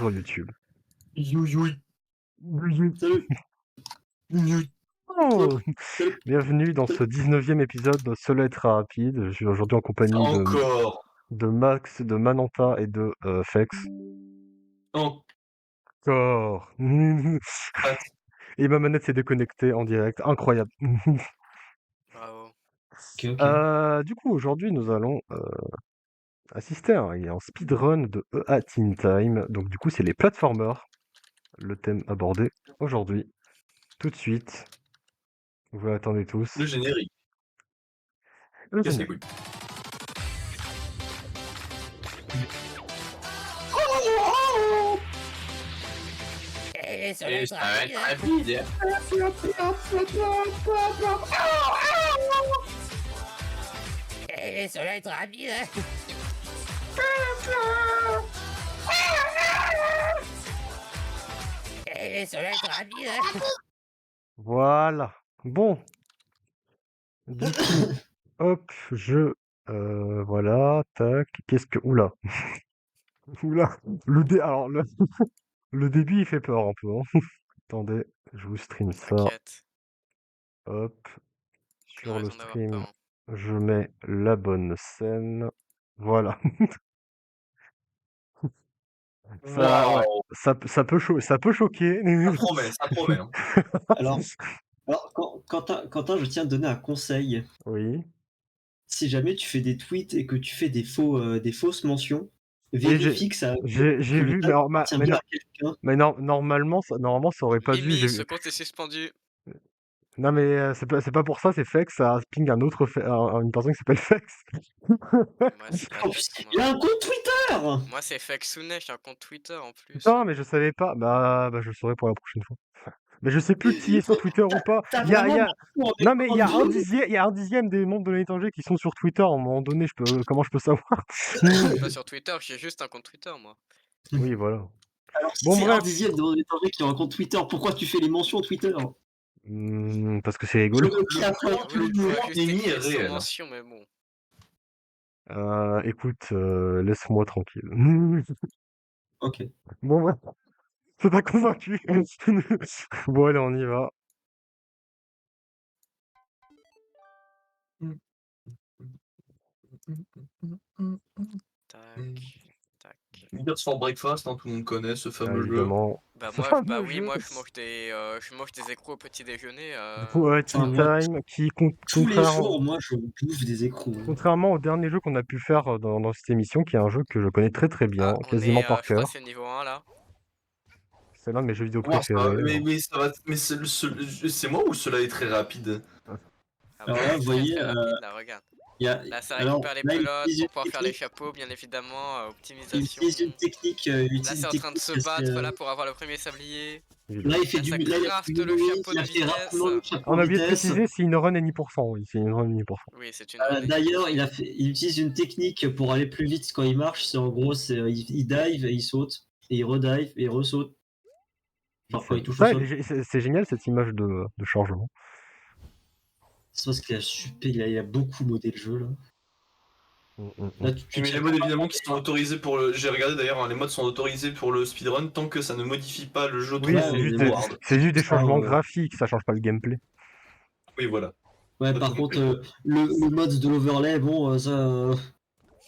Bonjour YouTube. Youyoui. Youyoui. Salut. Youyoui. Oh Salut. Bienvenue dans ce 19e épisode de Seul être rapide. Je suis aujourd'hui en compagnie Encore. de Max, de Mananta et de Fex. Encore. Et ma manette s'est déconnectée en direct. Incroyable. Bravo. Ok. Du coup, aujourd'hui, nous allons assister à un speedrun de EA Teen Time. Donc, du coup, c'est les platformers, le thème abordé aujourd'hui. Tout de suite. Vous l'attendez tous. Le générique. Le Qu'est-ce que générique. Et ça Et ça va être rapide. Et ça va être rapide. Et ça va être rapide. Voilà. Bon. Du coup, hop, voilà, tac. Qu'est-ce que... Oula. Oula. Alors, le début, il fait peur un peu. Hein. Attendez, je vous stream ça. T'inquiète. Hop. Tu as Sur le raison d'avoir stream, peur. Hein. je mets la bonne scène. Voilà. Ça, ouais, Waouh. ça peut choquer. Ça promet. Hein. Alors, Quentin, je tiens à te donner un conseil. Oui. Si jamais tu fais des tweets et que tu fais des fausses mentions, Oui, vérifie que j'ai le vu, tag appartient bien à quelqu'un. mais non, normalement, ça aurait pas dû. Mimi, ce compte est suspendu. Non, mais c'est pas pour ça, c'est Fex, ça ping une personne qui s'appelle Fex. Moi, c'est pas Oh, Fex, il a moi. un compte Twitter. Moi, c'est Fexounet, j'ai un compte Twitter en plus. Non, mais je savais pas. Bah, je le saurai pour la prochaine fois. Mais je sais plus qui est sur Twitter ou pas. T'as Il y a... vraiment Non, mais il y a un dixième des membres de l'étranger qui sont sur Twitter. À un moment donné, comment je peux savoir? Je suis pas sur Twitter, j'ai juste un compte Twitter, moi. Oui, voilà. Alors, si Bon, c'est bref. un dixième de l'étranger qui a un compte Twitter, pourquoi tu fais les mentions Twitter? Parce que c'est rigolo. Oui, tu pourrais juste Mimi est écrire sans réel. mention, mais bon. Écoute, laisse-moi tranquille. Ok. Bon, bref. C'est pas convaincu. Bon, allez, on y va. Tac, tac. Leaders for Breakfast, hein, tout le monde connaît ce fameux jeu. Évidemment. Bah Ce moi, fameux oui, jeu. moi je mange des écrous au petit déjeuner. Du coup, Teen moi, Time, qui tous les jours, moi, je bouffe des écrous. contrairement au dernier jeu qu'on a pu faire dans cette émission, qui est un jeu que je connais très très bien, Ah, quasiment par je crois cœur. que c'est niveau 1 là. C'est l'un de mes jeux vidéo Ouais, ça va, préférés. mais ça va. Mais c'est moi ou cela est très rapide? Ah Alors bah, là, vous voyez, très rapide, là, regarde. il y a... Là, ça Alors, récupère les là, il pelotes utilise pour une pouvoir faire les technique. chapeaux, bien évidemment, Il optimisation. utilise une technique. Là, c'est en train de se battre là pour avoir le premier sablier. Là, il fait Là, du ça là, il a craft fait le du chapeau il a de fait vitesse. rapidement le chapeau On a de oublié de vitesse. préciser, c'est une run à 10%. Oui, c'est une run à 10%. Oui, c'est une run. D'ailleurs, il utilise une technique pour aller plus vite quand il marche. C'est en gros, il dive et il saute. Et il redive et il ressaute. Genre quand il touche au sol. C'est génial cette image de chargement. C'est parce qu'il a beaucoup modé le jeu là. Là, Mais les modes évidemment qui sont autorisés pour le. J'ai regardé d'ailleurs, hein, les modes sont autorisés pour le speedrun tant que ça ne modifie pas le jeu. Oui, c'est juste des changements ouais. graphiques, ça change pas le gameplay. Oui, voilà. Ouais, par contre, le mode de l'overlay, bon, ça,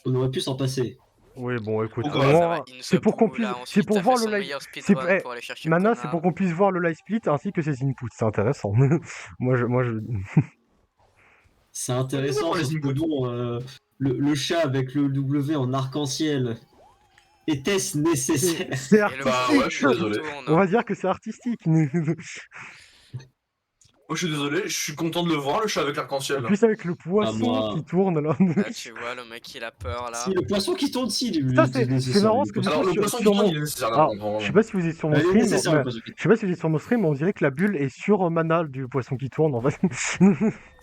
on aurait pu s'en passer. Oui, bon, écoute, Pourquoi moi, c'est pour qu'on puisse, c'est pour voir le live. Pour aller chercher Mana, c'est pour qu'on puisse voir le live split ainsi que ses inputs. C'est intéressant. moi, je. C'est intéressant parce que bon, le chat avec le W en arc-en-ciel. Était-ce nécessaire? C'est artistique. Bah ouais, je suis désolé. On va dire que c'est artistique. Moi je suis désolé, je suis content de le voir, le chat avec l'arc-en-ciel. En plus avec le poisson qui tourne là. Là tu vois le mec il a peur là. Si le poisson qui tourne, si ça c'est marrant parce que du coup, le poisson qui tourne il est nécessaire. Je sais pas si vous êtes sur mon stream. Je sais pas si vous êtes sur mon stream, mais on dirait que la bulle est sur Mana du poisson qui tourne en fait.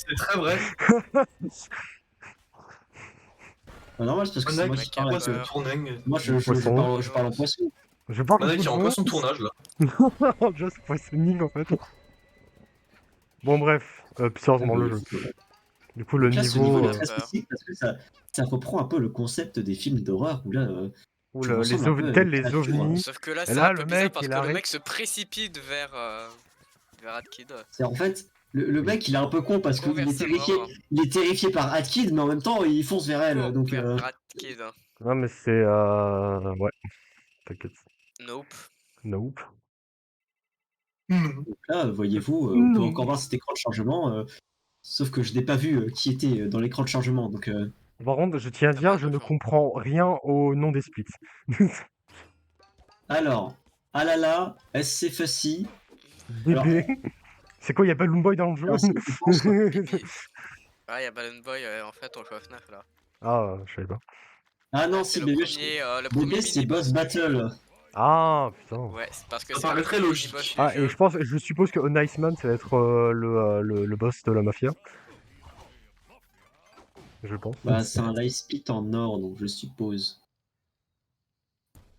C'est très vrai. Normal, c'est parce que moi je parle en poisson. Je parle en poisson tournage là. Just poissoning en fait. Bon bref, sérieusement le jeu. Du coup le niveau est très spécifique parce que ça reprend un peu le concept des films d'horreur où là Ou Je ressemble les un peu à une tels les créature, ovnis. Sauf que là, Et c'est là, un peu le bizarre mec, parce il que le arrive. mec se précipite vers Adkid. C'est en fait, le mec il est un peu con parce Court qu'il vers est sa terrifié, mort. il est terrifié par Adkid, mais en même temps il fonce vers elle. Court Donc vers Adkid. Non, mais c'est. Ouais, t'inquiète. Nope. Nope. là, voyez-vous, on Non. peut encore voir cet écran de chargement. Sauf que je n'ai pas vu qui était dans l'écran de chargement. Donc Par contre, je tiens à Ça dire, va, je ne attention. comprends rien au nom des splits. alors, Alala, SC Fussy. Bébé. C'est quoi, y a Balloon Boy dans le jeu? Alors, je pense que- Ah, y'a Balloon Boy, en fait, on joue à FNAF là. Ah, je savais pas. Ah non, Là, si c'est bébé, le premier bébé c'est mini-boss boss du battle. jeu. Ah, putain. Ouais, c'est parce que Ça c'est le paraîtrait premier logique. mini-boss du Ah, jeu. et je suppose que Iceman, ça va être le boss de la mafia. Je pense. Bah, c'est un light split en or, donc je suppose.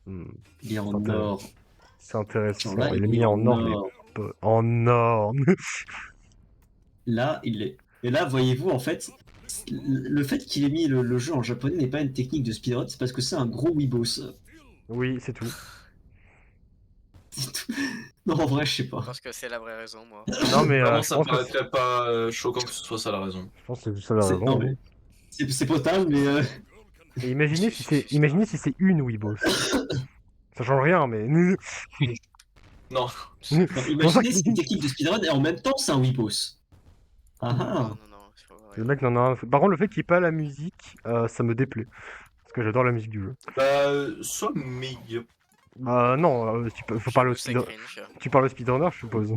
Hmm, Il est en C'est or. C'est intéressant. Genre là, Il est il mis est en or, mais en or. Là, il est. Et là, voyez-vous, en fait, le fait qu'il ait mis le jeu en japonais n'est pas une technique de speedrun, c'est parce que c'est un gros weebos. Oui, c'est tout. C'est tout. Non, en vrai, je sais Je pas. pense que c'est la vraie raison, moi. Non, mais Vraiment, je ça me pense que paraîtrait pas choquant que ce soit ça la raison. je pense que c'est juste ça la raison. Non, hein. mais c'est potable, mais. Et imaginez si c'est une Weebos. Ça change rien, mais. Non. Non, imaginez c'est une technique de speedrun et en même temps, c'est un weebos. Ah Non, ah. non, c'est pas vrai. Le mec n'en a un. Par contre, le fait qu'il n'y ait pas la musique, ça me déplaît. Parce que j'adore la musique du jeu. Bah, soit meilleur. Non, faut parler au C'est speedrunner. cringe. Tu parles au speedrunner, je suppose.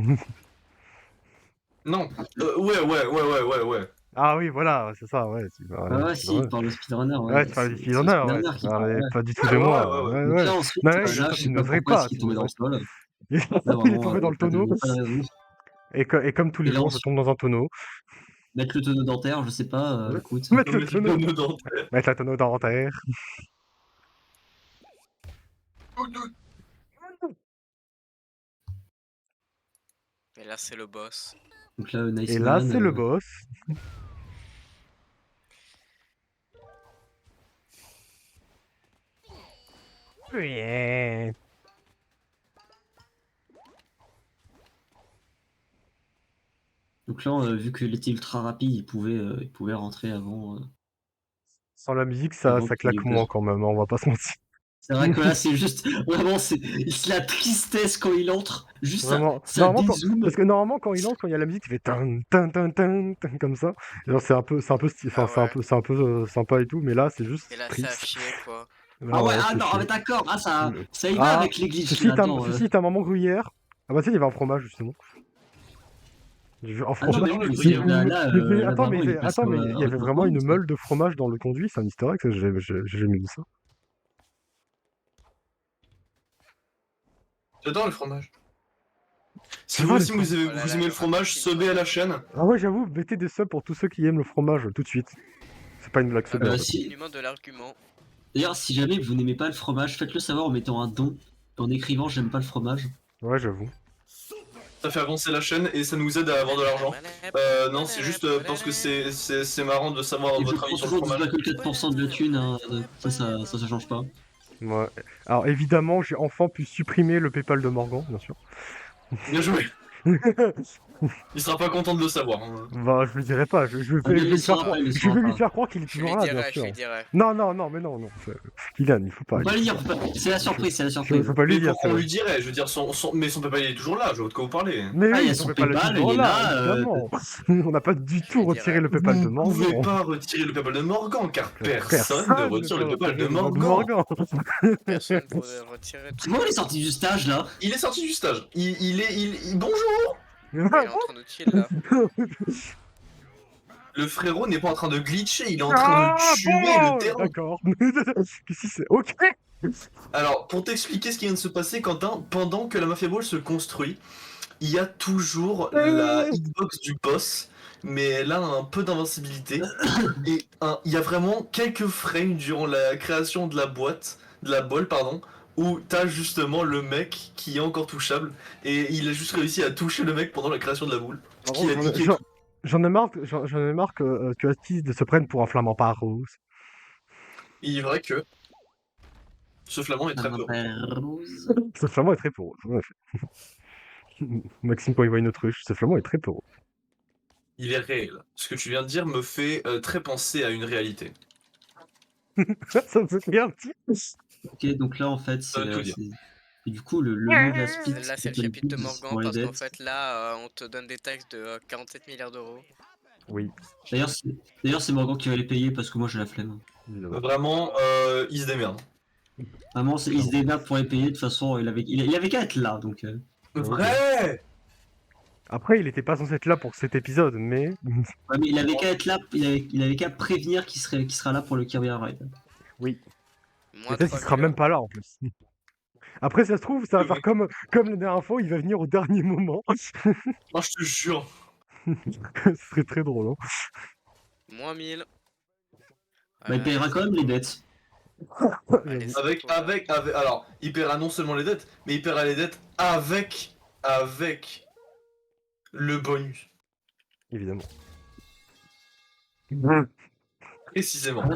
Non. Ouais. Ah oui, voilà, c'est ça, ouais. Ah, si, il parle au speedrunner. Ouais, tu parles du c'est speedrunner, le ouais. speedrunner Tu qui parlais parle. pas du tout de moi. Ouais. Donc là, ensuite, Non, là, je je sais ne pas n'oserais pourquoi pas. est-ce qu'il est tombé dans le sol. Il est tombé dans le tonneau. Pas de raison. Et comme tous les Et là, jours, je ensuite- tombe dans un tonneau. Mettre le tonneau dentaire, je sais pas, Ouais. écoute. Mettre le Mettre tonneau. le dentaire. Mettre la tonneau dentaire. Et là, c'est le boss. Donc là, Nice Et là, Man, c'est le boss. Yeah. Donc là, vu qu'il était ultra rapide, il pouvait rentrer avant. Sans la musique, Avant ça qu'il claque y ait moins besoin. quand même, hein, on va pas se mentir. C'est vrai que là, c'est juste. Vraiment, c'est la tristesse quand il entre. Juste Vraiment. ça Normalement, dézoome. parce que normalement, quand il lance, quand il y a la musique, il fait tan tan tan tan tan comme ça. Genre, c'est un peu Ah ouais. c'est un peu sympa et tout, mais là, c'est juste Et là, ça a triste. chier, quoi. Là, Ah ouais, c'est ah non, chier. mais d'accord, ah, ça y va Ah, avec les glitches. Ceci Là, attends, est un moment gruyère. Ah bah, tu sais, il y avait un fromage, justement. J'ai vu un Ah non, fromage. J'en ai mais vu, Gruyère, là, Mais attends, vraiment, il est passé mais il y avait au vraiment une ça. meule de fromage dans le conduit, c'est un easter egg, ça, j'ai jamais vu ça. J'adore le fromage. Si Ah, vous le aussi vous aimez, Oh là vous là, aimez le le fromage, rapide, subez à la chaîne. Ah ouais, j'avoue, mettez des subs pour tous ceux qui aiment le fromage, tout de suite. C'est pas une blague, c'est bien. si- Continuement de l'argument. D'ailleurs, si jamais vous n'aimez pas le fromage, faites-le savoir en mettant un don, en écrivant j'aime pas le fromage. Ouais, j'avoue. Ça fait avancer la chaîne et ça nous aide à avoir de l'argent. Non, c'est juste parce que c'est marrant de savoir Et je votre prends avis sur le toujours fromage. 10,4% de la thune, hein, ça change pas. Ouais. Alors évidemment, j'ai enfin pu supprimer le PayPal de Morgan, bien sûr. Bien joué. Il sera pas content de le savoir. Hein. Bah, je le dirai pas, je vais mais lui il faire saura croire, pas, il je saura vais lui pas. faire croire qu'il est Je lui toujours là, bien dirai, je sûr. lui dirai. Non, mais non. Kylian, il faut pas. Faut pas lui dire, c'est la surprise, c'est la Il surprise. faut pas lui Mais dire. pourquoi ça. on lui dirait? Je veux dire, mais son PayPal il est toujours là, je vois de quoi vous parlez. Mais Ah, il y a oui, son on peut pas le PayPal, toujours il est là, évidemment. On n'a pas du tout lui retiré dirai. le PayPal de Vous ne pouvez Morgan. pas retirer le PayPal de Morgan, car personne Personne ne retire le peut PayPal de retirer le Morgan. Personne ne pourrait retirer tout. Comment il est sorti du stage là? Il est sorti du stage. Bonjour. Il est en train de chill là. Le frérot n'est pas en train de glitcher, il est en train de tuer le terrain. D'accord. Qu'est-ce que c'est? Ok. Alors, pour t'expliquer ce qui vient de se passer, Quentin, pendant que la Mafia Ball se construit, il y a toujours la hitbox du boss, mais elle a un peu d'invincibilité. Et il y a vraiment quelques frames durant la création de la bolle, où t'as justement le mec qui est encore touchable, et il a juste réussi à toucher le mec pendant la création de la boule. Ce qui a niqué tout. J'en ai marre que Asti se prenne pour un flamant rose. Il est vrai que... Ce flamand est très peu. Ce flamand est très peureux, en effet. Maxime, quand il voit une autruche, ce flamand est très peureux. Il est réel. Ce que tu viens de dire me fait très penser à une réalité. Ça me fait rire un petit. Ok, donc là, en fait, Ça veut tout dire. Et du coup, le nom de la split, Là, c'est le s'appelle chapitre de Pigs Morgan pour les parce qu'en dettes. fait, là, on te donne des taxes de 47 milliards d'euros. Oui, D'ailleurs, c'est Morgan qui va les payer parce que moi, j'ai la flemme. évidemment. Vraiment, il se démerde. Vraiment, il se démerde pour les payer. De toute façon, il avait qu'à être là, donc... Vrai. Après, il était pas censé être là pour cet épisode, mais... Ouais, mais il avait qu'à être là, il avait qu'à prévenir qu'il sera là pour le Kirby Air Ride. Oui, Moins peut-être qu'il sera 3000 même pas là, en plus. Après, ça se trouve, ça va faire comme la dernière fois, il va venir au dernier moment. Moi, je te jure. Ce serait très drôle, hein. Moins 1000. Bah, il paiera quand même les dettes. Allez, J'avoue. c'est Avec, alors, il paiera non seulement les dettes, mais il paiera les dettes avec le bonus. Évidemment. Précisément. Ah,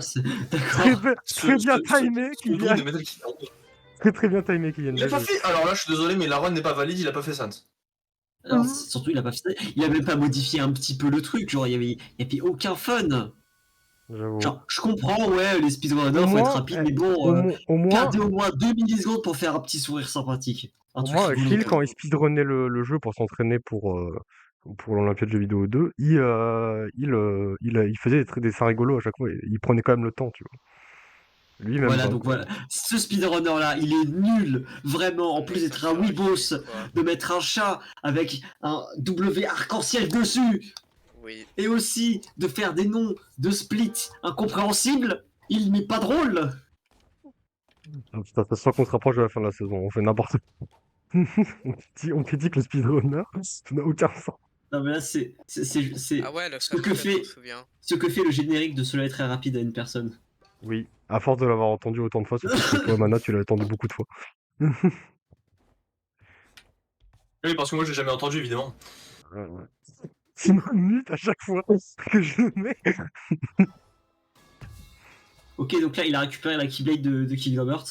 d'accord. Très bien timé, Son don des Metal Gear. Très bien timé, Kylian. Il a pas fait. Alors là, je suis désolé, mais la run n'est pas valide, il a pas fait Sans. Alors, surtout, il a pas fait ça. Il a même pas modifié un petit peu le truc. Genre, il y avait aucun fun. J'avoue. Genre, je comprends, ouais, les speedrunners, Au faut moins, être rapide, mais bon, Au moins, gardez au moins 2 millisecondes pour faire un petit sourire sympathique. Un truc rigolo, Phil, quoi. quand il speedrunnait le jeu pour s'entraîner pour l'Olympiade de jeux vidéo 2, il faisait des dessins rigolos à chaque fois. Il prenait quand même le temps, tu vois. Lui, même Voilà, pas, donc quoi. voilà. Ce speedrunner-là, il est nul, vraiment. En Mais plus ça d'être un fait weebos, chier, quoi. de mettre un chat avec un W arc-en-ciel dessus, Oui. et aussi de faire des noms de splits incompréhensibles, il n'est pas drôle. Ah, putain, ça sent qu'on se rapproche de la fin de la saison. On fait n'importe quoi. On critique le speedrunner. Ça n'a aucun sens. Non, mais là, c'est Ah ouais, le ce que je me fait souviens. le générique de Cela est très rapide à une personne. Oui, à force de l'avoir entendu autant de fois, surtout que toi, Mana, tu l'as entendu beaucoup de fois. Oui, parce que moi, j'ai jamais entendu, évidemment. C'est une minute à chaque fois que je le mets. Ok, donc là, il a récupéré la Keyblade de King Robert.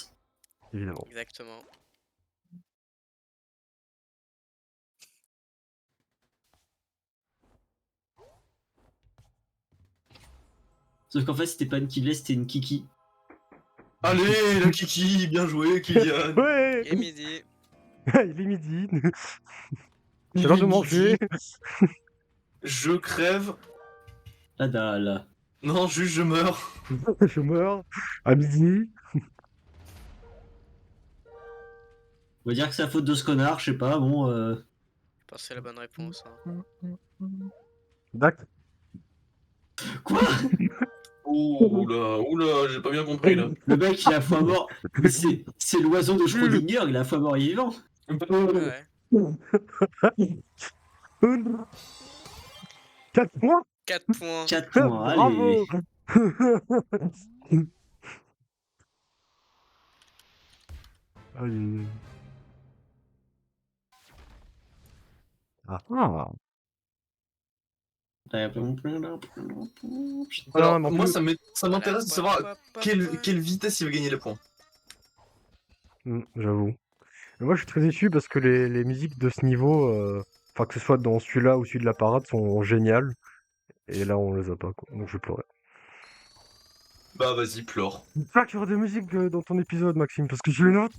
Évidemment. Exactement. Sauf qu'en fait, c'était pas une Keyblade, c'était une Kiki. Allez, la Kiki, bien joué, Kylian. Ouais. Et midi. Il est midi. C'est l'heure de manger. Je crève. La dalle. Non, juste je meurs. Je meurs. À midi. On va dire que c'est la faute de ce connard, je sais pas, bon... Je pense que c'est la bonne réponse. Hein. D'accord. Quoi? Oula, j'ai pas bien compris là. Le mec, il a foi mort. Mais c'est l'oiseau de Schrödinger, il a foi mort, il est vivant. Ouais. 4 points. 4 points. 4 points, allez. Bravo. Allez. Ah. Alors, mais en moi, plus- ça m'intéresse de savoir quelle vitesse il va gagner les points. J'avoue. Mais moi, je suis très déçu parce que les musiques de ce niveau, enfin que ce soit dans celui-là ou celui de la parade, sont géniales. Et là, on les a pas, quoi. Donc je pleurais. Bah, vas-y, pleure. J'espère qu'il y aura des musiques dans ton épisode, Maxime, parce que je les note.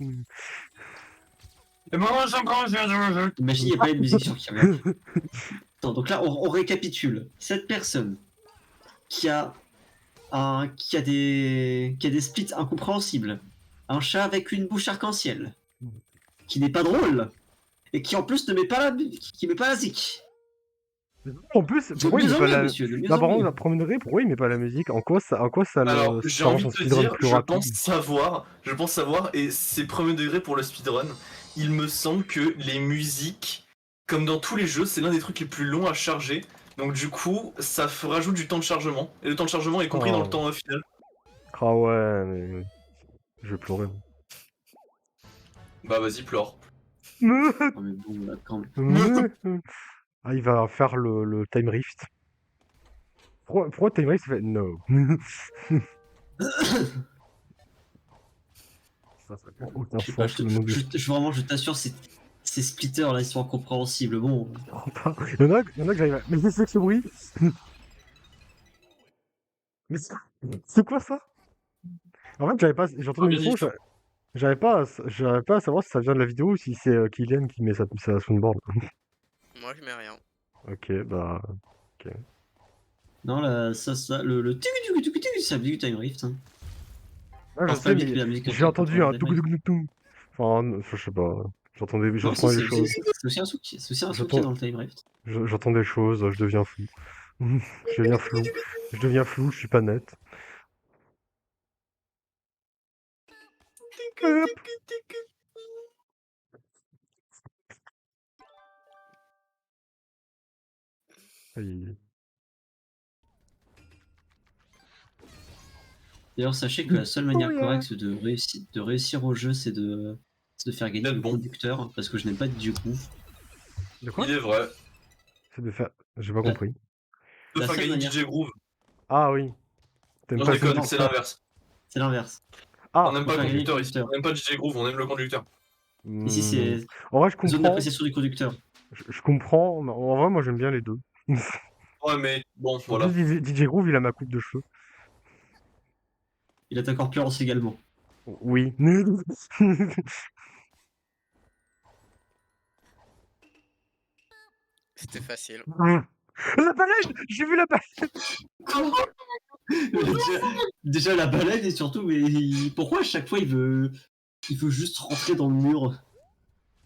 Et moi, j'ai encore Imagine, il n'y a pas de musique sur Kirby. Attends, donc là, on récapitule. Cette personne qui a des splits incompréhensibles, un chat avec une bouche arc-en-ciel, qui n'est pas drôle, et qui en plus ne met pas qui met pas la zik. En plus, De pourquoi il mieux met en pas mieux, la... monsieur, de mieux Bah, en par contre, mieux. la promenerie, pourquoi il met pas la musique? En quoi ça Alors, le j'ai rend envie son de te speedrun dire, plus je rapide? pense savoir, et c'est premier degré pour le speedrun, il me semble que les musiques, comme dans tous les jeux, c'est l'un des trucs les plus longs à charger, donc du coup, ça rajoute du temps de chargement, et le temps de chargement est compris dans le temps final. Ah ouais, mais... Je vais pleurer. Bah vas-y, pleure. Oh, mais bon, là, quand même. Ah, il va faire le time rift. Pourquoi time rift fait no? Ça prend aucun Je sais pas, sens, le nom du vraiment, je t'assure, ces splitters là, ils sont incompréhensibles. Bon, il y en a que j'arrive à... Mais qu'est-ce que c'est que ce bruit? Mais c'est quoi ça? En fait, j'entendais le son, j'arrivais pas à savoir si ça vient de la vidéo ou si c'est Kylian qui met sa soundboard. Moi, je mets rien. Ok, bah... Ok. non, là, le c'est la musique du Time Rift. Hein. Ah, je Enfin, c'est pas sais, mais la musique j'ai entendu un Time touk Rift. touk touk touk. Enfin, je sais pas. Non, si, J'entendais des choses. c'est aussi un son qui est dans le Time Rift. J'entends des choses, je deviens fou. Je deviens flou. Je deviens flou, je suis pas net. Hop. Aïe. D'ailleurs, sachez que la seule manière Oh, yeah. correcte de réussir au jeu, c'est de faire gagner D'être le bon. conducteur, parce que je n'aime pas du coup. De quoi? Il est vrai. C'est de faire... J'ai pas Ouais. compris. De La faire seule gagner manière. DJ Groove. Ah oui. T'aimes Non, pas je le déconne, conducteur. c'est l'inverse. C'est l'inverse. Ah, On n'aime faut pas le faire gagner le conducteur ici. conducteur. On n'aime pas DJ Groove, on aime le conducteur. Ici, c'est En vrai, je zone comprends. d'appréciation du conducteur. Je comprends. Mais en vrai, moi, j'aime bien les deux. Ouais, mais bon, En voilà. plus, DJ Groove, il a ma coupe de cheveux. Il a ta corpulence également. Oui. C'était facile. La baleine! J'ai vu la baleine! Déjà la balade et surtout, mais pourquoi à chaque fois il veut juste rentrer dans le mur?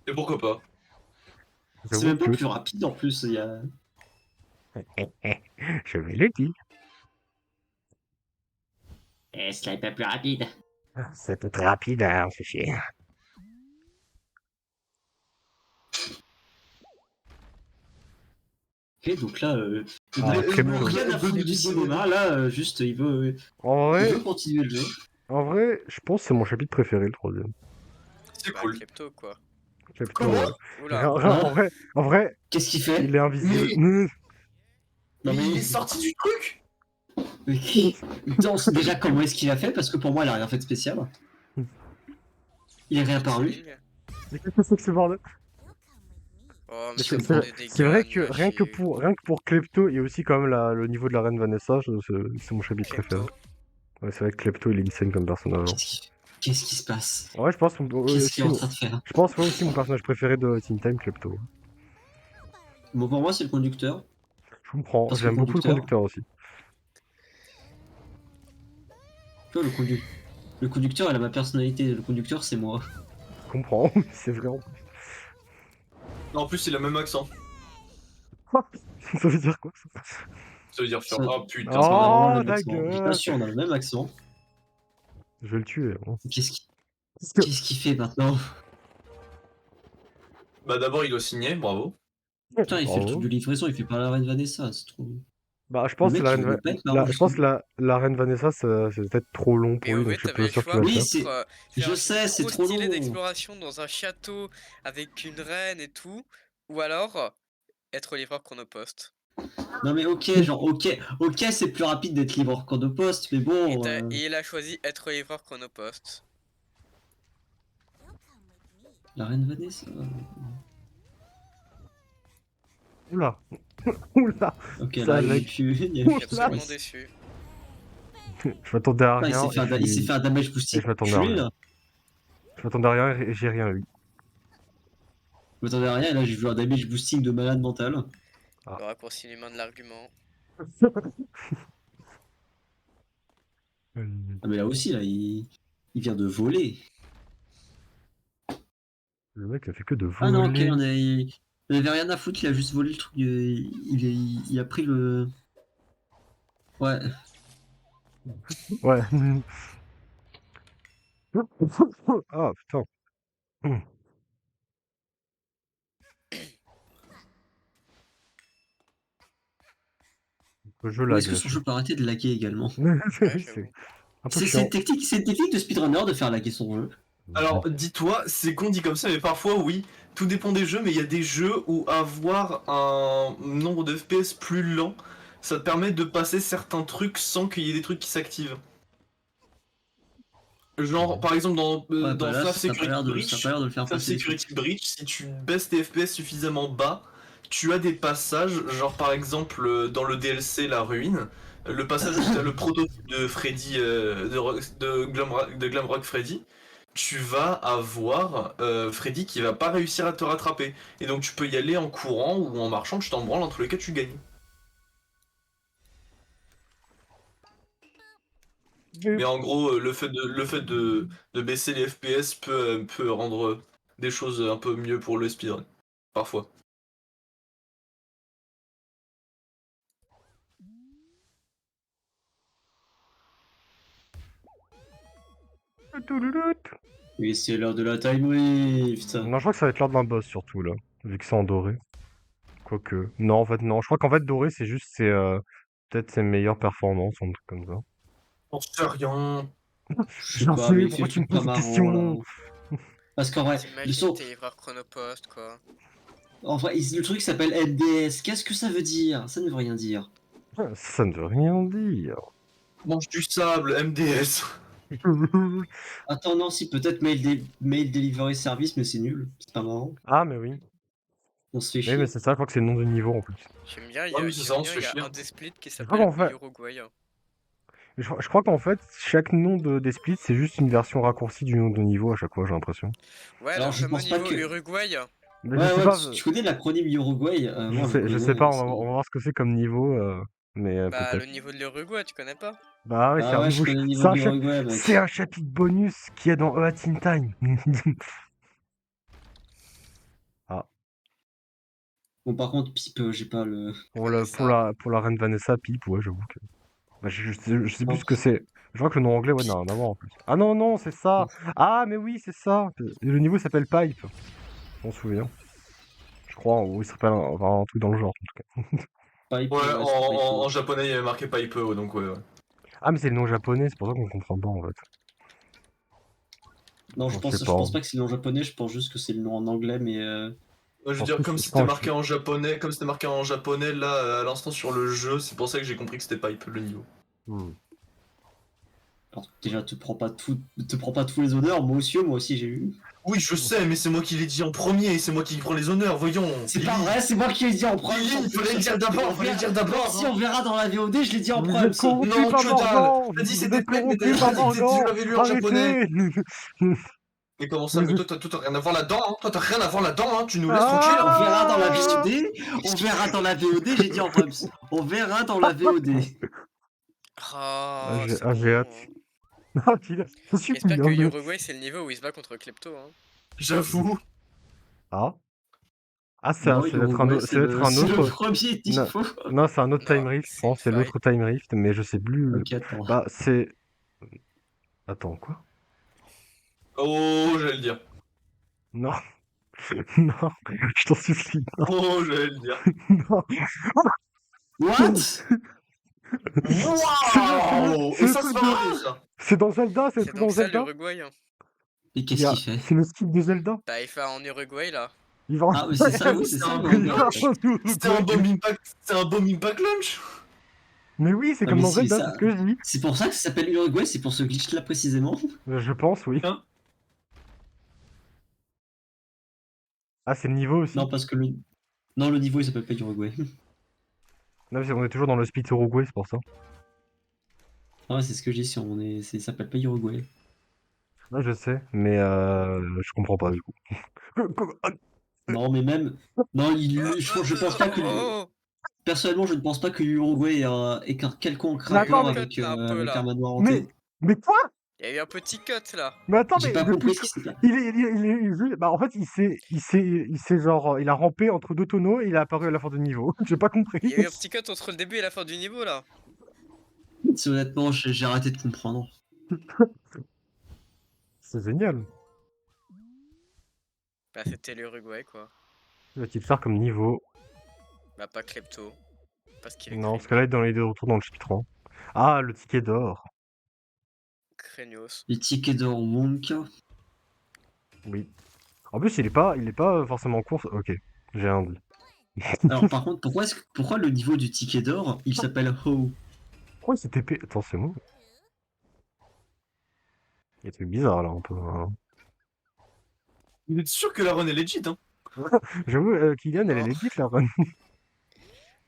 Et pourquoi pas? C'est J'avoue même pas que... plus rapide en plus. Il y a... Je vais le dire. c'est pas plus rapide. C'était très rapide, hein, c'est chier. Ok, donc là, Ah, Klepto. rien à foutre du cinéma. Là, juste il veut En continuer le jeu. vrai, je pense que c'est mon chapitre préféré, le troisième. C'est Bah, cool. Klepto, quoi. Klepto, Comment? ouais. Oula. En vrai, Qu'est-ce qu'il fait? il est invisible. Non Mais mais il est sorti du truc! non, c'est déjà comment est-ce qu'il a fait? Parce que pour moi, il a rien fait de spécial. Il est réapparu. Cheating. Mais qu'est-ce que c'est que ce bordel? Oh, mais C'est ça c'est prend vrai des dégâts. c'est vrai que nuages et- rien que pour Klepto et aussi quand même le niveau de la reine Vanessa, c'est mon chapitre préféré. Klepto. Ouais, c'est vrai que Klepto, il est insane comme personnage. hein. Qu'est-ce qui se passe? Ouais, je pense, Qu'est-ce qu'il est en train de faire? je pense ouais, aussi mon personnage préféré de Teen Time, Klepto. Bon, pour moi, c'est le conducteur. Je comprends, Parce que j'aime beaucoup le conducteur aussi. Tu vois, le conducteur, il a ma personnalité. Le conducteur, c'est moi. Je comprends, c'est vrai. Non, en plus, il a le même accent. Ça veut dire quoi ça? Ça veut dire faire. Ça- Ah putain, Oh, ça va. On a vraiment le même la accent. Je gueule. t'assure, on a le même accent. Je vais le tuer. Hein. Qu'est-ce qu'il fait maintenant? Bah, d'abord, il doit signer, bravo. Putain, il fait le Bravo. truc de livraison, il fait pas la reine Vanessa, c'est trop. Bah, je Le pense que mec, la il reine, veut pas être marrant, je pense que la reine Vanessa, c'est peut-être trop long pour Et lui, au donc fait, je suis t'avais pas le sûr qu'il choix va le Oui, faire. c'est- faire je un sais, truc c'est trop trop stylé long. d'exploration dans un château avec une reine et tout, ou alors être livreur chronopost. Non mais ok, genre ok, c'est plus rapide d'être libre qu'en de poste, mais Et, bon. et il a choisi être livreur chronopost. La reine Vanessa. Oula. Oula. Ok, Ça là, il lag. est plus. Il y a Ouh Je suis plus là. absolument de déçu. Je m'attendais à Ah, rien. il s'est fait un damage Et boosting. je m'attendais à Tué, rien. là. Je m'attendais à rien et j'ai rien eu. Je m'attendais à rien, et là j'ai vu un damage boosting de malade mental. Ah. Le raccourci humain de l'argument. Ah mais là aussi, là, il vient de voler. Le mec a fait que de Ah non, ok, voler. on avait rien à foutre, il a juste volé le truc. Il a pris le. Ouais. Ouais. Ah putain. Le jeu Ou lag est-ce que son là-dessus. jeu peut arrêter de laguer également? Ouais, C'est j'avoue. un peu C'est chiant. une technique de speedrunner de faire laguer son jeu. Alors, dis-toi, c'est con dit comme ça, mais parfois, oui, tout dépend des jeux, mais il y a des jeux où avoir un nombre de FPS plus lent, ça te permet de passer certains trucs sans qu'il y ait des trucs qui s'activent. Genre, par exemple, dans Ouais, dans bah là, Snap ça a pas l'air de, Security ça a Breach, pas l'air de le faire Snap passer. Security Breach, si tu baisses tes FPS suffisamment bas, tu as des passages, genre par exemple dans le DLC La Ruine, le passage où tu as le prototype de Freddy, de Glamrock Freddy, tu vas avoir Freddy qui va pas réussir à te rattraper. Et donc tu peux y aller en courant ou en marchant, tu t'en branles, dans tous les cas tu gagnes. Mais en gros, le fait de baisser les FPS peut rendre des choses un peu mieux pour le speedrun, parfois. Oui, c'est l'heure de la Time Rift. Non, je crois que ça va être l'heure d'un boss surtout là, vu que c'est en doré. Quoique. Non, en fait, non. Je crois qu'en fait, doré, c'est juste peut-être ses meilleures performances, un truc comme ça. J'en sais rien. Je sais J'en pas, sais, mais il fait pourquoi le tu me truc pas poses cette marrant là. question? Parce qu'en vrai, T'imagines t'es livreur chronopost, quoi. en vrai, le truc s'appelle MDS. Qu'est-ce que ça veut dire? Ça ne veut rien dire. Ça ne veut rien dire. Mange du sable, MDS. Attends, non, si, peut-être Mail Delivery Service, mais c'est nul. C'est pas marrant. Ah, mais oui. On se fait Oui, chier. mais c'est ça, je crois que c'est le nom du niveau en plus. J'aime bien, Ouais, mais c'est ça, on se fait il y a chier. un des splits qui Je crois s'appelle qu'en fait, Uruguay. je crois qu'en fait, chaque nom des splits, c'est juste une version raccourcie du nom de niveau à chaque fois, j'ai l'impression. Ouais, Alors, le je fameux pense pas niveau que. Uruguay. Mais je Ouais, sais ouais, pas, tu connais l'acronyme Uruguay? Moi, je je connais sais rien. pas, on va voir ce que c'est comme niveau, mais Bah, le peut-être. niveau de l'Uruguay, tu connais pas? Bah ouais, c'est Ah un ouais, je nouveau, connais le niveau c'est de l'Uruguay, c'est mec. un chapitre bonus qui est dans A Teen Time. Ah, Bon, par contre, Pipe, j'ai pas le. Vanessa. pour la reine Vanessa Pipe, ouais, j'avoue que. Bah, je sais plus Non. ce que c'est. Je crois que le nom anglais, ouais, n'a rien à voir en plus. Ah non, non, c'est ça. Ah, mais oui, c'est ça. Le niveau s'appelle Pipe. Je m'en souviens. Je crois, ou il s'appelle enfin, un truc dans le genre, en tout cas. Pipe, Ouais, ouais, c'est Pipe. en japonais, il y avait marqué Pipe, donc ouais. Ah, mais c'est le nom japonais, c'est pour ça qu'on comprend pas en fait. Non, Je sais je pas. pense pas que c'est le nom japonais, je pense juste que c'est le nom en anglais, mais. Ouais, je veux dire, comme c'était marqué en japonais, là, à l'instant sur le jeu, c'est pour ça que j'ai compris que c'était Pipe, le niveau. Alors, déjà, te prends pas tous les honneurs, moi aussi j'ai eu. Oui, je sais, mais c'est moi qui l'ai dit en premier, et c'est moi qui prends les honneurs, voyons. C'est pas vrai, c'est moi qui l'ai dit en premier. Il fallait le dire d'abord, Si on verra dans la VOD, je l'ai dit en Vous premier. êtes corrompu Non, par que dalle. Morgan. T'as dit Vous c'était êtes bête, mais corrompu t'as par dit que tu Morgan. l'avais lu en japonais. Arrêtez. Mais comment ça, Vous mais êtes- toi t'as rien à voir là-dedans, hein. Toi t'as rien à voir là-dedans, hein. Tu nous laisses Ah. tranquille, On hein. verra dans la VOD. On verra dans la VOD, j'ai dit en premier. On verra dans la VOD. Oh, c'est J'ai bon, hâte. hein. Ah, je suis J'espère bien que bleu. Uruguay, c'est le niveau où il se bat contre Klepto. Hein. J'avoue. Ah. Ah, Non, ça va être Uruguay, ça va être un c'est le autre. premier Non, niveau. non, c'est un autre Non, Time Rift, je c'est une pense. C'est faille. l'autre Time Rift, mais je sais plus. Ok, attends. Bah, c'est. Attends, quoi? Oh, j'allais le dire. Non. Non, je t'en supplie. Oh, j'allais le dire. Non. What? Waouh! Et ça, c'est pas vrai, ça. C'est dans Zelda, c'est le C'est truc dans donc ça Zelda? l'Uruguay. Hein. Et qu'est-ce qu'il fait? C'est le skip de Zelda. Bah, il fait en Uruguay là. Il va Ah, mais c'est ça, oui, c'est C'est ça. un le bomb Uruguay, en launch. fait. C'était un bomb impact launch. Mais oui, c'est Ah, comme mais dans si, Zelda, ça- c'est ce que je dis. C'est pour ça que ça s'appelle Uruguay, c'est pour ce glitch-là précisément. Je pense, oui. Hein? Ah, c'est le niveau aussi. Non, parce que le. Non, le niveau il s'appelle pas Uruguay. Non, on est toujours dans le split Uruguay, c'est pour ça. Ah ouais, c'est ce que je dis, si on est. Ça s'appelle pas Uruguay. Ouais, je sais, mais je comprends pas du coup. Non, mais même. Non, je pense pas que. Oh, Personnellement, je ne pense pas que l'Uruguay ait qu'un quelconque Mais attends, rapport mais- avec, un peu, avec là. un manoir hanté. Mais quoi? il y a eu un petit cut là. Mais attends, J'ai mais pas depuis compris ce qui s'est passé. bah en fait, il s'est genre, il a rampé entre deux tonneaux et il est apparu à la fin du niveau. J'ai pas compris. Il y a eu un petit cut entre le début et la fin du niveau là. C'est honnêtement, j'ai arrêté de comprendre. C'est génial. Bah, c'était l'Uruguay quoi. Que va-t-il faire comme niveau? Bah, pas Klepto. Parce qu'il est Non, parce que là, il est dans les deux retours dans le chapitre 1. Ah, le ticket d'or. Craignos. Les tickets d'or Wonka. Oui. En plus, il est pas forcément en course. Ok, j'ai un dit. Alors, par contre, pourquoi le niveau du ticket d'or il s'appelle Ho? Pourquoi il s'est TP? Attends, c'est moi. Il y a des trucs bizarres là un peu, hein. Vous êtes sûr que la run est legit, hein? J'avoue, Kylian, elle est Oh. legit la run.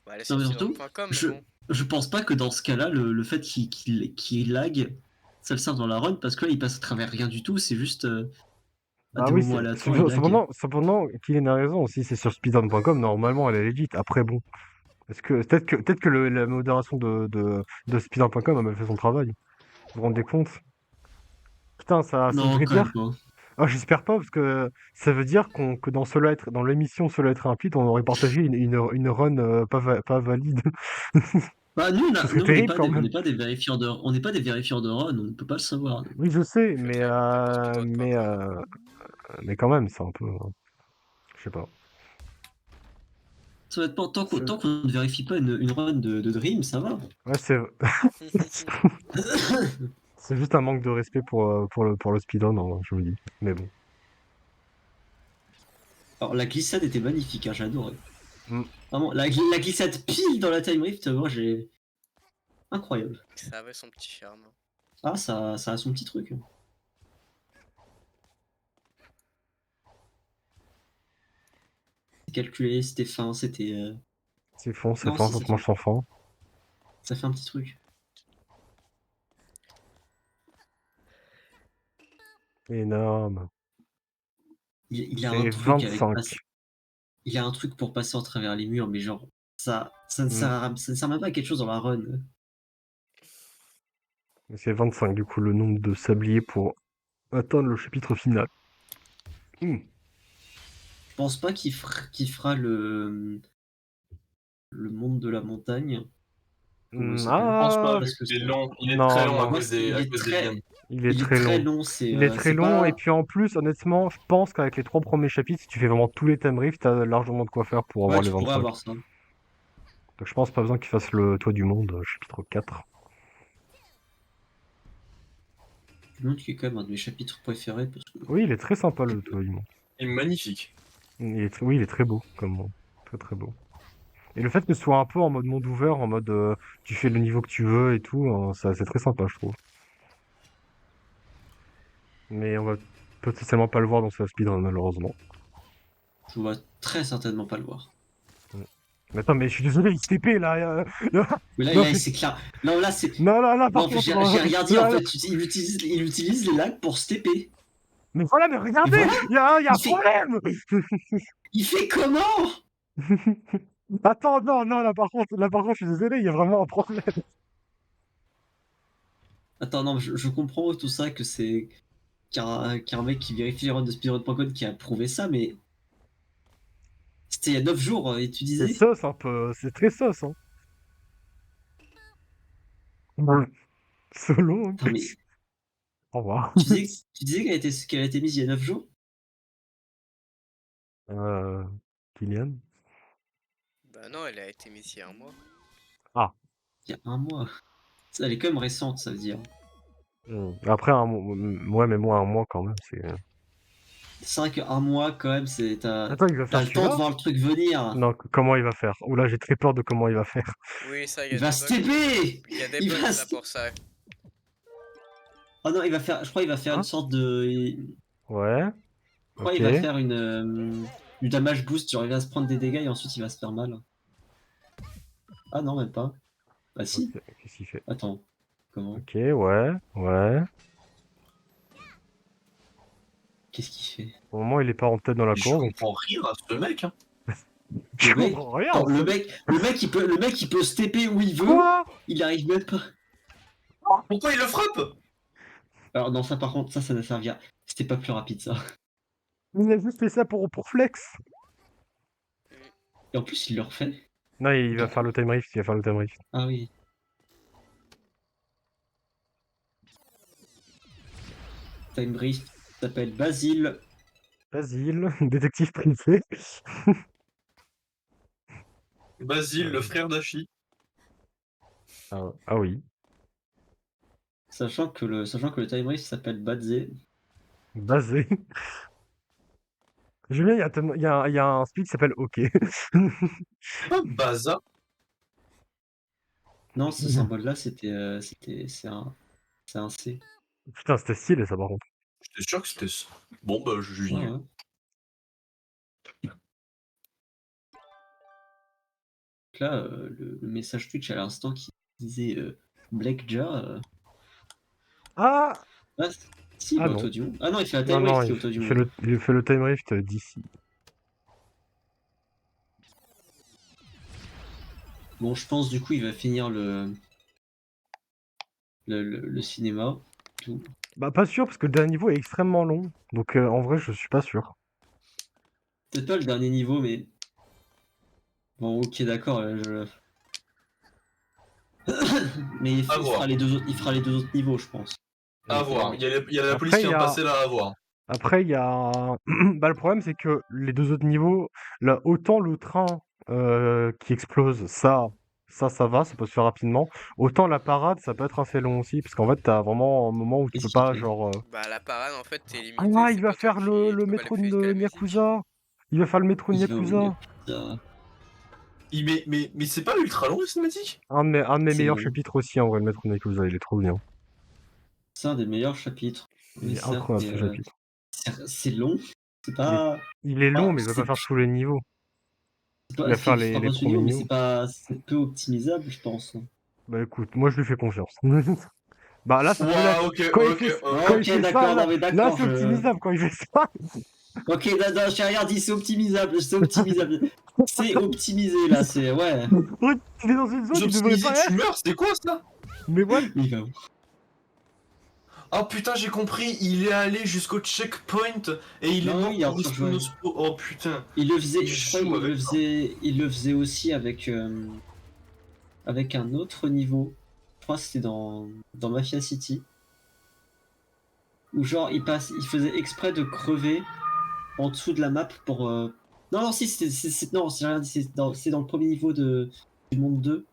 Bah, elle est Non, sur mais surtout, speedrun.com, mais je, bon. je pense pas que dans ce cas-là, le fait qu'il lag, ça le sert dans la run, parce que là, il passe à travers rien du tout, c'est juste à Bah des oui, moments aléatoires, il lag. cependant, Kylian a raison, si c'est sur speedrun.com, normalement elle est legit. Après bon, peut-être que la modération de speedrun.com a mal fait son travail. Vous vous rendez compte? Putain, ça Non, voudrait quand même dire... pas. Ah, j'espère pas, parce que ça veut dire que dans l'émission Cela être rapide, on aurait partagé une run pas valide. Bah, Ce serait nous, on n'est terrible pas quand on même. n'est pas des vérifieurs de, on n'est pas des vérifieurs de run, on ne peut pas le savoir. Nous. Oui, je sais, Je travaille pour speedrun.com. mais quand même, c'est un peu... je sais pas. Ça va être pas, tant qu'on ne vérifie pas une run de Dream, ça va. Ouais, c'est juste un manque de respect pour le speedrun, hein, je me dis. Mais bon. Alors, la glissade était magnifique, hein, j'ai adoré. Mm. Vraiment, la glissade pile dans la time rift, moi, j'ai... Incroyable. Ça avait son petit charme. Ah, ça a son petit truc. C'était calculé, c'était fin, c'était... C'est fond, c'est Non, fin, si, ça se mange sans fin. ça fait un petit truc. Énorme. Il a un Et truc avec 25. il a un truc pour passer en travers les murs, mais genre, ça ne sert ça ne sert même pas à quelque chose dans la run. Et c'est 25 du coup le nombre de sabliers pour atteindre le chapitre final. Je pense pas qu'il fera le monde de la montagne. Comment il s'appelle? Je pense pas, Ah, vu Parce que qu'il est c'est- long. Il est non, très long à non. cause des liens. Il est il est très très long. long, c'est Il est très c'est long, pas... et puis en plus, honnêtement, je pense qu'avec les 3 premiers chapitres, si tu fais vraiment tous les thèmes rift, t'as largement de quoi faire pour Ouais, avoir les tu pourrais 25. avoir ça. Donc je pense pas besoin qu'il fasse le toit du monde, chapitre 4. Le monde qui est quand même un de mes chapitres préférés parce que Oui, il est très sympa le toit du monde. Il est magnifique. Oui, il est très beau comme monde. Très très beau. Et le fait que ce soit un peu en mode monde ouvert, en mode tu fais le niveau que tu veux et tout, c'est très sympa, je trouve. Mais on va potentiellement pas le voir dans sa speedrun, malheureusement. je vois très certainement pas le voir. Mais attends, mais je suis désolé, il se TP là. Mais là, Non, là c'est clair. Non, là, c'est... non, Non, par en fait, contre. j'ai rien dit, là, en fait. Il utilise les lags pour se TP. Mais voilà, mais regardez, voilà, il y a un il fait- problème. Il fait comment? Attends, non, là par contre, je suis désolé, il y a vraiment un problème. Attends, non, je comprends tout ça, que c'est... qu'un mec qui vérifie les runs de speedrun.com qui a prouvé ça, mais... C'était il y a 9 jours, et tu C'est disais... sauce un peu, c'est très sauce, hein. Solo, en Attends, mais plus. Au revoir. tu disais qu'elle a été mise il y a 9 jours? Kylian. Bah non, elle a été mise il y a un mois. Ah. Il y a un mois. Elle est quand même récente, ça veut dire. Après, ouais, mais moi, un mois quand même, c'est... C'est vrai qu'un mois, quand même, c'est... Attends, il va T'as faire le temps de celui-là? voir le truc venir. Non, comment il va faire? Oula, j'ai très peur de comment il va faire. Oui, ça, il y Il a va des se bugs. TP! Il y a des Il bugs va là se- pour ça. Oh non, je crois qu'il va faire Hein? une sorte de... Ouais. Je crois qu'il va faire du damage boost, genre il va se prendre des dégâts et ensuite il va se faire mal. Ah non, même pas. Bah si. Ok, qu'est-ce qu'il fait? Attends. Comment? Ok, ouais. Qu'est-ce qu'il fait? Au moment, il est pas en tête dans la Je course. Donc... comprends rien à ce mec, hein. Je Le mec- comprends rien. Attends, le mec il peut se TP où il veut, Quoi? il arrive même pas. Pourquoi il le frappe? Alors non, ça par contre, ça ne servira. C'était pas plus rapide ça. Il a juste fait ça pour flex. Et en plus, il le refait. Non, il va faire le time rift, Ah oui. Time Rift s'appelle Basile. Basile, détective privé. Basile, le frère d'Ashi. Ah oui. Sachant que le Time Rift s'appelle Badze. Basé. Julien, il y a un speed qui s'appelle OK. Ah, Baza. Non, ce symbole-là, c'est un C. Putain, c'était stylé ça par contre. J'étais sûr que c'était ça. Bon, bah, je juge Ouais, nul. ouais. Là, le message Twitch à l'instant qui disait Blackja. Ah! Ah, si, il Ah va non. auto du monde. Ah non, il fait la Non, time non, rift qui est auto du il fait monde. il fait le time rift d'ici. Bon, je pense du coup, il va finir le cinéma. Tout. Bah pas sûr parce que le dernier niveau est extrêmement long. Donc en vrai je suis pas sûr. Peut-être pas le dernier niveau, mais. Bon, ok, d'accord. Mais il, À il voir. fera les deux autres, il fera les 2 autres niveaux, je pense. À voir. Il y a la police Après, qui il y vient a- passer là, à voir. Après il y a... bah le problème c'est que les deux autres niveaux, là autant le train qui explose, ça va, ça peut se faire rapidement. Autant la parade ça peut être assez long aussi parce qu'en fait t'as vraiment un moment où tu peux Qu'est-ce qu'il pas fait? genre... Bah, la parade, en fait, t'es limité, Ah il c'est va pas toi faire le tu peux pas métro l'effet que de la musique. Yakuza. Il va faire le métro de Il va au Yakuza. Yakuza. Mais c'est pas ultra long la cinématique? Un de mes C'est meilleurs long. chapitres aussi en vrai, le métro de Yakuza, il est trop bien. C'est un des meilleurs chapitres. Il Oui, est certes, incroyable mais ce chapitre. c'est long. C'est Il est, pas. il est long, mais il va pas faire tous les niveaux. Il va faire Il fera les pas ce premiers niveau, mais niveaux. c'est peu optimisable, je pense. Bah écoute, moi je lui fais confiance. Bah là, ça peut l'être. Ouah, ok, Quand il ok, fait, ok. quand il Ok, fait ça, d'accord, non mais là d'accord, c'est optimisable. Quand il fait ça, Ok, non, j'ai rien dit, c'est optimisable, c'est optimisable. C'est optimisé là, c'est. Ouais. il est dans une zone, Vous il devrait optimisez, pas tu être. meurs, c'est quoi ça? Mais what? Il va où? Ah putain, j'ai compris, il est allé jusqu'au checkpoint et il est Non, mort il est en pour train de jouer. Respawn. Oh putain. Il le faisait, Il je crois, joue avec ça. il le faisait aussi avec un autre niveau. Je crois que c'était dans Mafia City. Où genre, il faisait exprès de crever en dessous de la map pour. Non, non, si, non, j'ai rien dit, c'est dans le premier niveau du monde 2.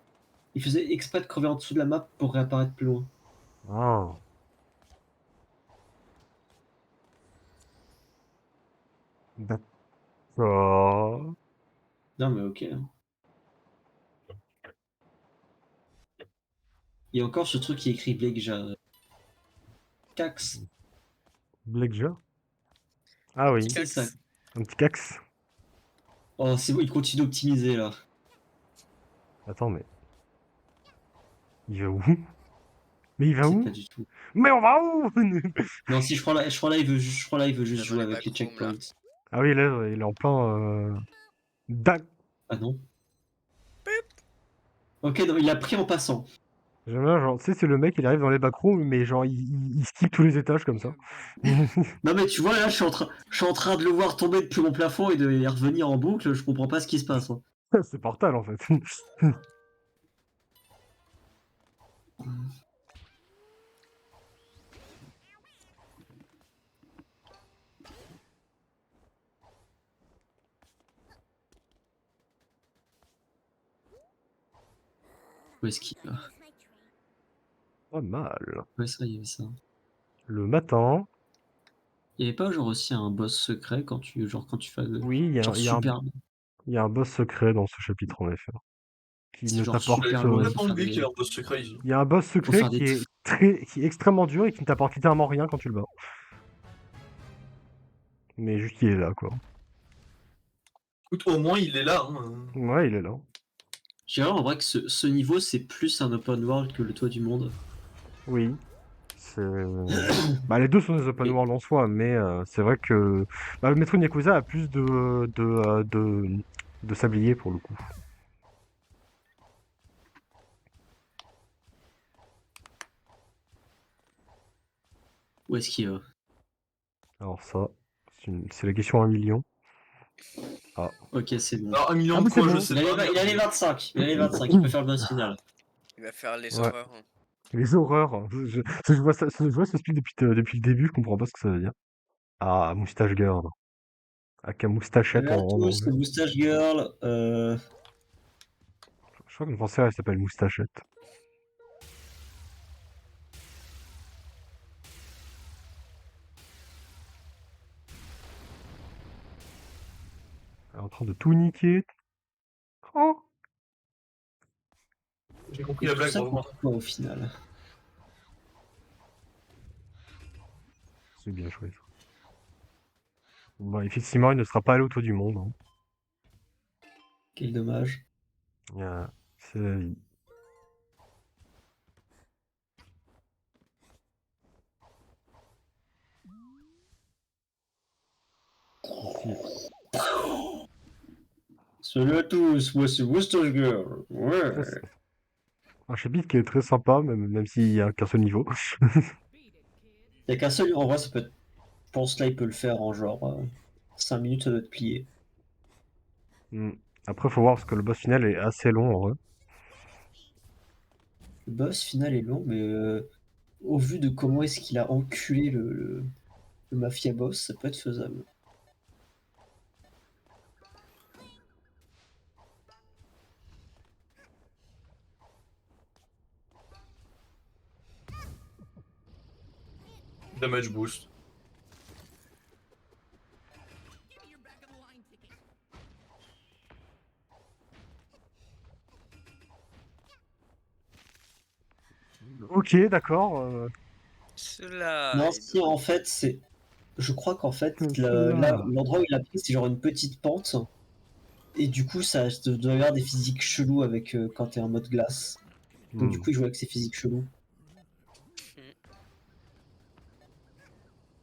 Il faisait exprès de crever en dessous de la map pour réapparaître plus loin. Ah. D'accord. Non, mais ok. Hein. Il y a encore ce truc qui est écrit Blackja. Cax. Blackja? Ah Petit oui, C'est ça. cax. un petit cax. Oh, c'est bon, il continue d'optimiser là. Attends, mais. Il va où? Mais il va C'est où? pas du tout. Mais on va où? Non, si, je crois là, il veut juste Dans jouer les avec les backrooms, là. checkpoints. Ah oui, là, il est en plein. Ah non. Ok, non, il a pris en passant. J'aime bien, genre, tu sais, c'est le mec, il arrive dans les backrooms, mais genre, il skip tous les étages comme ça. Non, mais tu vois, là, je suis en train de le voir tomber depuis mon plafond et de y revenir en boucle. Je comprends pas ce qui se passe. Hein. C'est Portal, en fait. Où est-ce qu'il va? Pas mal. Ouais, ça, il y avait ça. Le matin, Il y avait pas genre aussi un boss secret quand quand tu fais oui, il y a, genre il y a un, super, il y a un boss secret dans ce chapitre, en effet. Qui c'est ne genre t'apporte. super J'avais loin. complètement oublié qu'il y a un boss secret ici. Il y a un boss Faut secret faire des qui est extrêmement dur et qui ne t'apporte littéralement rien quand tu le bats. Mais juste il est là, quoi. Écoute, au moins il est là. Hein. Ouais, il est là. Je dirais en vrai que ce niveau c'est plus un open world que le toit du monde. Oui. Bah, les deux sont des open Et- world en soi, mais c'est vrai que bah, le Metro Yakuza a plus de sablier pour le coup. Où est-ce qu'il va? Alors ça, c'est la question à 1 million. Ok, c'est bon. Alors, un million Ah, de mais c'est quoi, je bon. sais Il pas. a les 25. Il a les 25. Il peut faire le boss final. Il va faire les Ouais. horreurs. Hein. Les horreurs. Je vois ça, je vois ce speed depuis le début, je comprends pas ce que ça veut dire. Ah, Moustache Girl. Avec un moustachette Salut à en tous, anglais. c'est Moustache Girl. Je crois qu'une française, elle s'appelle Moustachette. Elle est en train de tout niquer. Oh. J'ai compris Et la tout blague, ça bravo. pour quoi au final? C'est bien chouette. Bon, effectivement, il ne sera pas allé autour du monde. Hein. Quel dommage. C'est la vie. Ici. Salut à tous, moi c'est Western Girl. Ouais. Un chapitre qui est très sympa, même s'il n'y a qu'un seul niveau. Il n'y a qu'un seul, en vrai, ça peut être. Je pense là, il peut le faire en genre 5 minutes, ça doit être plié. Après, faut voir parce que le boss final est assez long en vrai. Le boss final est long, mais au vu de comment est-ce qu'il a enculé le mafia boss, ça peut être faisable. Damage boost. Ok, d'accord. Cela. Non, si en fait, c'est. Je crois qu'en fait, l'endroit où il a pris, c'est genre une petite pente. Et du coup, ça doit y avoir des physiques chelous avec quand t'es en mode glace. Donc du coup, il joue avec ses physiques chelous.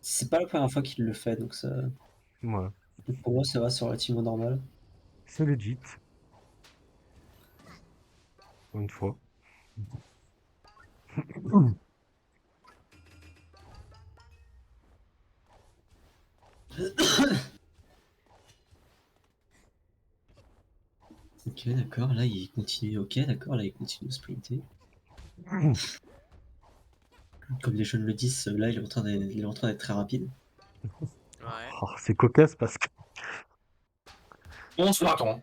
C'est pas la première fois qu'il le fait, donc ça. Ouais. Donc pour moi, ça va, c'est relativement normal. C'est legit. Encore une fois. Ok, d'accord, là il continue. Ok, d'accord, là il continue de sprinter. Comme les jeunes le disent, là il est en train d'être très rapide. Ouais. Oh, c'est cocasse parce que. On se l'attend.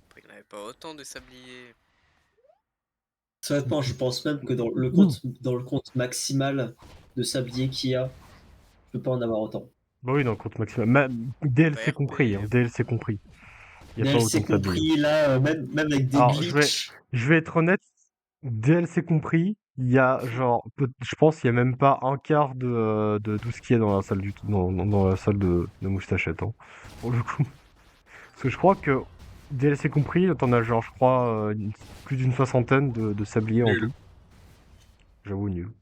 Après, il n'y en avait pas autant de sabliers. Honnêtement, je pense même que dans le compte maximal de sablier qu'il y a, je peux pas en avoir autant. Bah oui, dans le compte maximum. DLC PRP. compris, hein, DLC compris. Il n'y a pas autant DLC de sabliers. compris, là, même avec des Alors, glitches. je vais être honnête, DLC compris, il y a genre, je pense qu'il y a même pas un quart de tout ce qui est dans la salle dans la salle de Moustachette, hein, pour le coup. Parce que je crois que DLC compris, t'en as genre, je crois, plus d'une soixantaine de sabliers en Nul. tout. J'avoue, nul.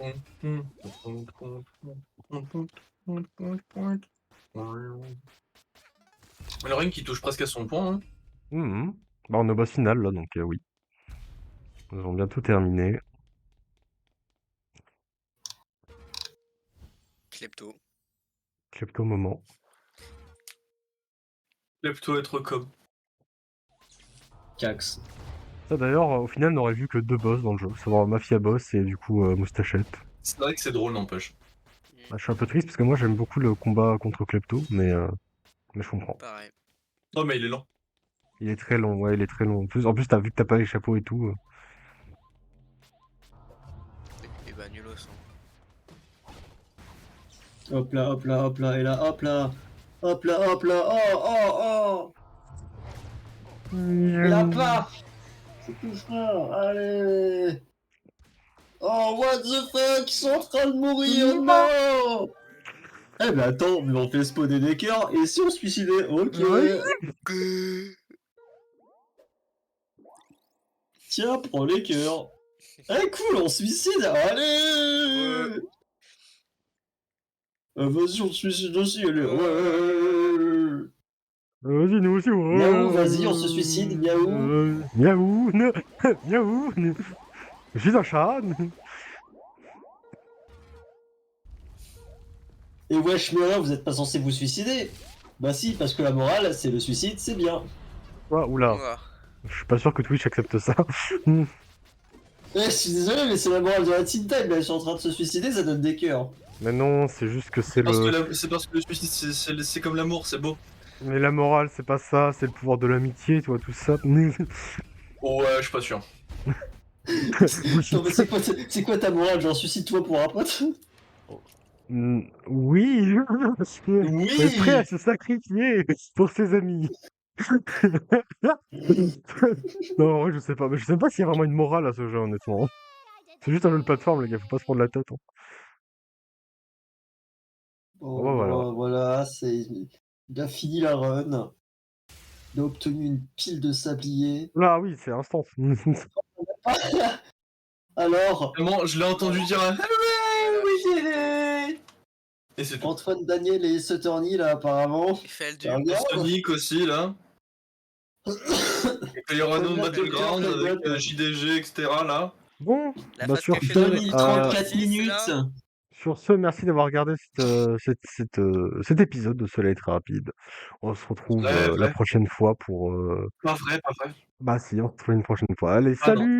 Mais le ring qui touche presque à son point. Hein. Bah, on est au boss final là, donc oui. Nous avons bientôt terminé. Klepto. Klepto moment. Lève-toi être comme. Cax. Ça d'ailleurs, au final, on n'aurait vu que deux boss dans le jeu, savoir Mafia Boss et du coup Moustachette. C'est vrai que c'est drôle, n'empêche. Bah, je suis un peu triste parce que moi j'aime beaucoup le combat contre Klepto, mais je comprends. Pareil. Oh, mais il est lent. Il est très long, ouais, il est très long. En plus t'as vu que t'as pas les chapeaux et tout. Et bah, nulos. Hop là, hop là, hop là, et là, hop là. Hop là, hop là, oh, oh, oh. Et là, paf. C'est tout fort, allez. Oh, what the fuck, ils sont en train de mourir, non. Eh ben attends, mais on fait spawner des cœurs, et si on se suicidait? Ok. Oui. Tiens, prends les cœurs. Eh cool, on se suicide, allez. Vas-y, on se suicide aussi, allez. Ouais. Vas-y, nous aussi, ouais. Miaou, vas-y, on se suicide, miaou. Miaou, miaou. Je suis un chat. Et wesh, Murien, vous êtes pas censé vous suicider? Bah si, parce que la morale, c'est le suicide, c'est bien. Oula, Ouah. je suis pas sûr que Twitch accepte ça. Eh, je suis désolé, mais c'est la morale de la Teen Time, là, je suis en train de se suicider, ça donne des cœurs. Mais non, c'est juste que c'est C'est parce que le... c'est parce que le suicide, c'est comme l'amour, c'est beau. Mais la morale, c'est pas ça, c'est le pouvoir de l'amitié, tu vois, tout ça. Oh ouais, je suis pas sûr. Non, mais c'est quoi ta morale? Genre, suicide-toi pour un pote? Oui, parce que faut être prêt à Oui. se sacrifier pour ses amis. Non, en vrai, je sais pas. Mais je sais pas s'il y a vraiment une morale à ce jeu, honnêtement. C'est juste un jeu de plateforme, les gars, faut pas se prendre la tête. Hein. Bon, bah, voilà. Bon, voilà, il a fini la run. Il a obtenu une pile de sabliers. Là, oui, c'est instant. Alors, Vraiment, je l'ai entendu dire un Hooray, we did it. Et c'est tout. Antoine Daniel et Sutterny, là, apparemment. Il fait le Tu dur. regardes Sonic aussi, là. Et Pellerano Première Battleground Docteur avec Plague. JDG, etc. là. Bon, La bah phase sur café ce, de Sony, 34 minutes. sur ce, merci d'avoir regardé cet épisode de Soleil très rapide. On se retrouve Ouais, la vrai. prochaine fois pour... Pas vrai, pas vrai. Bah si, on se retrouve une prochaine fois. Allez, Ah non. salut!